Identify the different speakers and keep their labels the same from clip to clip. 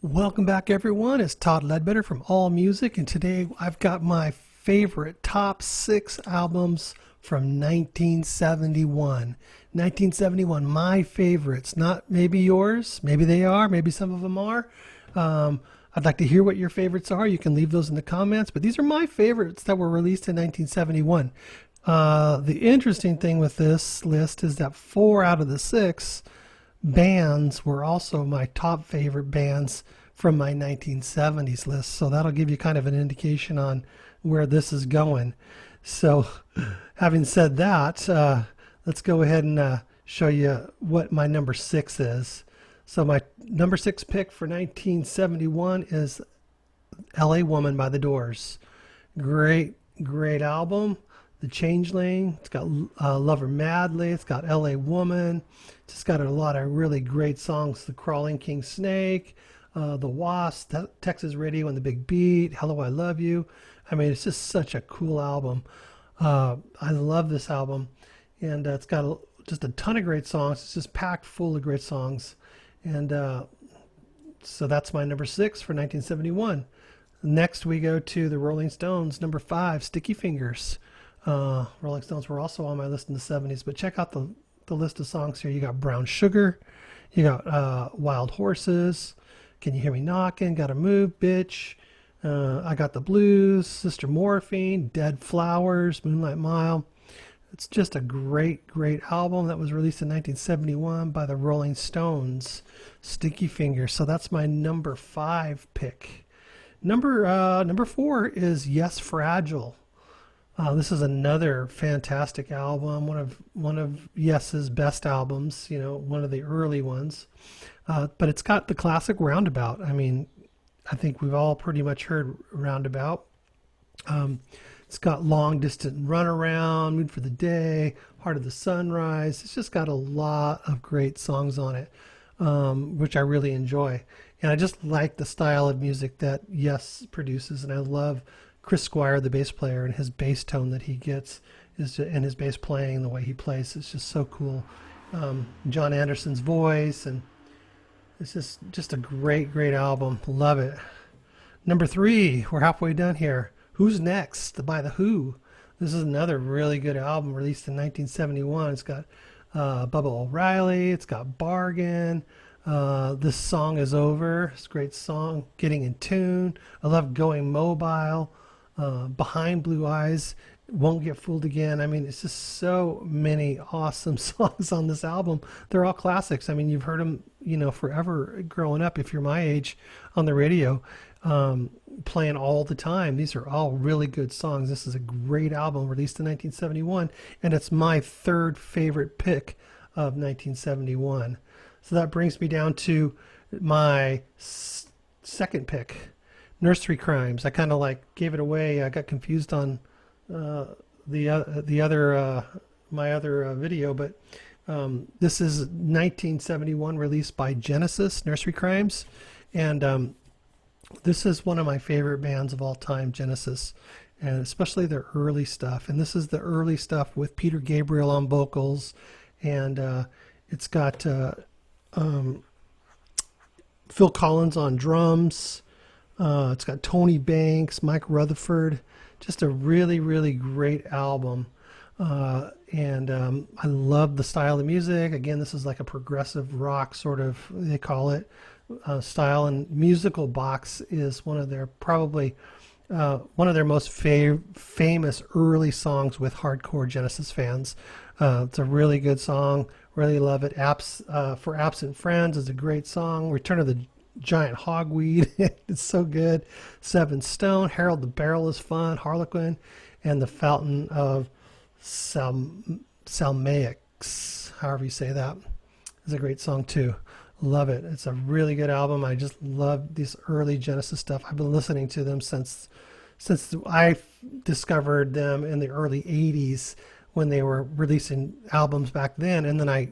Speaker 1: Welcome back, everyone. It's Todd Ledbetter from All Music, and today I've got my favorite top 6 albums from 1971. 1971, my favorites. Not maybe yours. Maybe they are. Maybe some of them are. I'd like to hear what your favorites are. You can leave those in the comments, but these are my favorites that were released in 1971. The interesting thing with this list is that 4 out of the 6 bands were also my top favorite bands from my 1970s list. So that'll give you kind of an indication on where this is going. So, having said that, let's go ahead and show you what my number 6 is. So, my number 6 pick for 1971 is LA Woman by The Doors. Great, great album. The Changeling, it's got Love Her Madly, it's got LA Woman, it's just got a lot of really great songs. The Crawling King Snake, The Wasp, Texas Radio and the Big Beat, Hello I Love You. I mean, it's just such a cool album. I love this album, and it's got just a ton of great songs. It's just packed full of great songs. And so that's my number 6 for 1971. Next, we go to the Rolling Stones, number 5, Sticky Fingers. Rolling Stones were also on my list in the 70s, but check out the list of songs here. You got Brown Sugar, you got Wild Horses, Can You Hear Me Knocking, Gotta Move, Bitch, I Got the Blues, Sister Morphine, Dead Flowers, Moonlight Mile. It's just a great, great album that was released in 1971 by the Rolling Stones, Sticky Fingers. So that's my number 5 pick. Number 4 is Yes, Fragile. This is another fantastic album, one of Yes's best albums, one of the early ones. But it's got the classic Roundabout. I mean, I think we've all pretty much heard Roundabout. It's got Long Distant Runaround, Mood for the Day, Heart of the Sunrise. It's just got a lot of great songs on it, which I really enjoy. And I just like the style of music that Yes produces, and I love Chris Squire, the bass player, and his bass tone that he gets and his bass playing, the way he plays, it's just so cool. John Anderson's voice, and it's just a great, great album. Love it. Number 3, we're halfway done here. Who's Next by The Who. This is another really good album released in 1971. It's got Bubba O'Reilly. It's got Bargain. This Song Is Over. It's a great song. Getting in Tune. I love Going Mobile. Behind Blue Eyes, Won't Get Fooled Again. I mean, it's just so many awesome songs on this album. They're all classics. I mean, you've heard them, forever growing up, if you're my age, on the radio, playing all the time. These are all really good songs. This is a great album released in 1971, and it's my 3rd favorite pick of 1971. So that brings me down to my 2nd pick. Nursery Crimes. I kind of gave it away. I got confused on the other my other video, but this is 1971 released by Genesis, Nursery Crimes, and this is one of my favorite bands of all time, Genesis, and especially their early stuff. And this is the early stuff with Peter Gabriel on vocals, and it's got Phil Collins on drums. It's got Tony Banks, Mike Rutherford, just a really, really great album. And I love the style of music. Again, this is like a progressive rock sort of, they call it, style. And Musical Box is one of their most famous early songs with hardcore Genesis fans. It's a really good song. Really love it. For Absent Friends is a great song. Return of the Giant Hogweed, it's so good. Seven Stone, Harold the Barrel is fun. Harlequin, and The Fountain of Salmaix, however you say that, is a great song too. Love it. It's a really good album. I just love this early Genesis stuff. I've been listening to them since I discovered them in the early 80s when they were releasing albums back then, and then I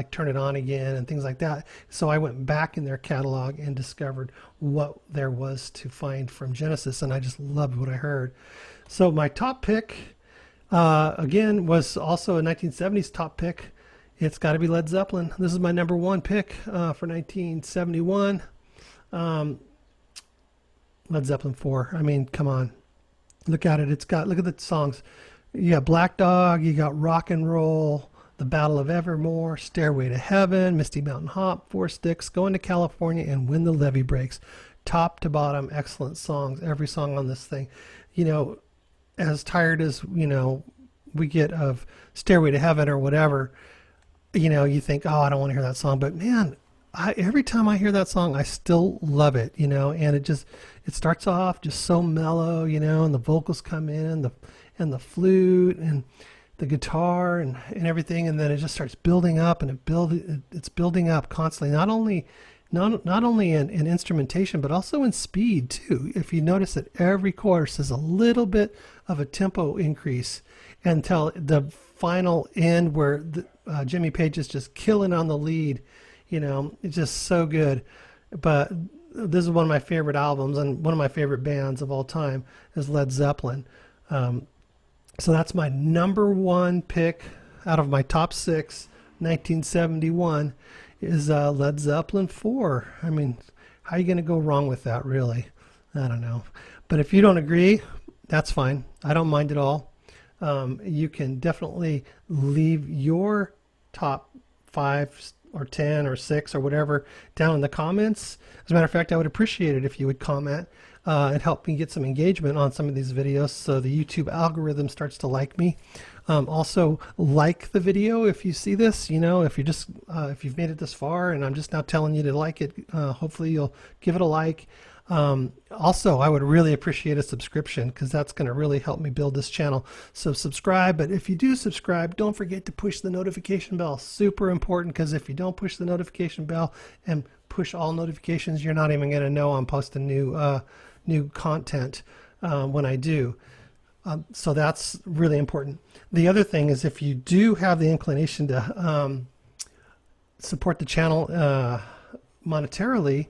Speaker 1: Turn It On Again and things like that. So I went back in their catalog and discovered what there was to find from Genesis, and I just loved what I heard. So my top pick, again, was also a 1970s top pick. It's got to be Led Zeppelin. This is my number 1 pick for 1971. Led Zeppelin 4. I mean, come on. Look at it. Look at the songs. You got Black Dog, you got Rock and Roll, The Battle of Evermore, Stairway to Heaven, Misty Mountain Hop, Four Sticks, Going to California, and When the Levee Breaks. Top to bottom, excellent songs. Every song on this thing. You know, as tired as, we get of Stairway to Heaven or whatever, you think, oh, I don't want to hear that song. But man, every time I hear that song, I still love it, and it starts off just so mellow, and the vocals come in, and the flute and the guitar and everything, and then it just starts building up, and it's building up constantly, not only in instrumentation, but also in speed too. If you notice that every chorus is a little bit of a tempo increase until the final end where Jimmy Page is just killing on the lead. It's just so good. But this is one of my favorite albums, and one of my favorite bands of all time is Led Zeppelin. So that's my number one pick out of my top 6, 1971, is Led Zeppelin 4. I mean, how are you going to go wrong with that, really? I don't know. But if you don't agree, that's fine. I don't mind at all. You can definitely leave your top 5 or 10 or 6 or whatever down in the comments. As a matter of fact, I would appreciate it if you would comment and help me get some engagement on some of these videos so the YouTube algorithm starts to like me. Also, like the video if you see this. If you just if you've made it this far and I'm just now telling you to like it, hopefully you'll give it a like. Also, I would really appreciate a subscription, because that's going to really help me build this channel. So subscribe, but if you do subscribe, don't forget to push the notification bell. Super important, because if you don't push the notification bell and push all notifications, you're not even going to know I'm posting new content when I do. So that's really important. The other thing is, if you do have the inclination to support the channel monetarily,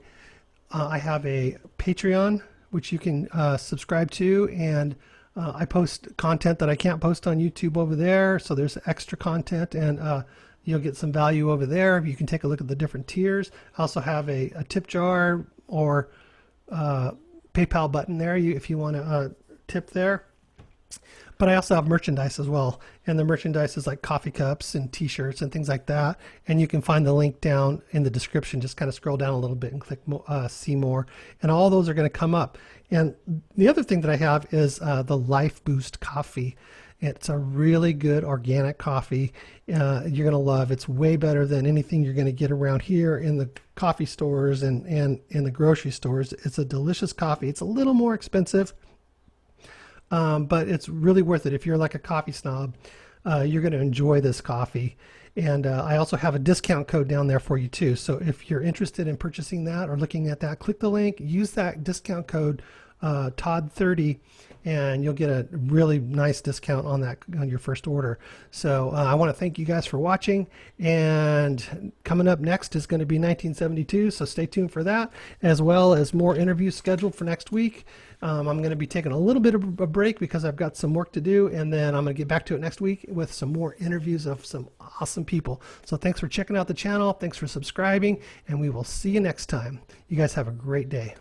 Speaker 1: I have a Patreon, which you can subscribe to, and I post content that I can't post on YouTube over there. So there's extra content, and you'll get some value over there. You can take a look at the different tiers. I also have a tip jar or PayPal button there if you want to tip there. But I also have merchandise as well, and the merchandise is like coffee cups and t-shirts and things like that, and you can find the link down in the description. Just kind of scroll down a little bit and click see more, and all those are going to come up. And the other thing that I have is the Life Boost coffee. It's a really good organic coffee. You're going to love. It's way better than anything you're going to get around here in the coffee stores and in the grocery stores. It's a delicious coffee. It's a little more expensive, but it's really worth it. If you're like a coffee snob, you're going to enjoy this coffee. And I also have a discount code down there for you too. So if you're interested in purchasing that or looking at that, click the link, use that discount code Todd30, and you'll get a really nice discount on that on your first order. So I want to thank you guys for watching, and coming up next is going to be 1972, so stay tuned for that, as well as more interviews scheduled for next week. I'm going to be taking a little bit of a break because I've got some work to do, and then I'm going to get back to it next week with some more interviews of some awesome people. So thanks for checking out the channel, thanks for subscribing, and we will see you next time. You guys have a great day.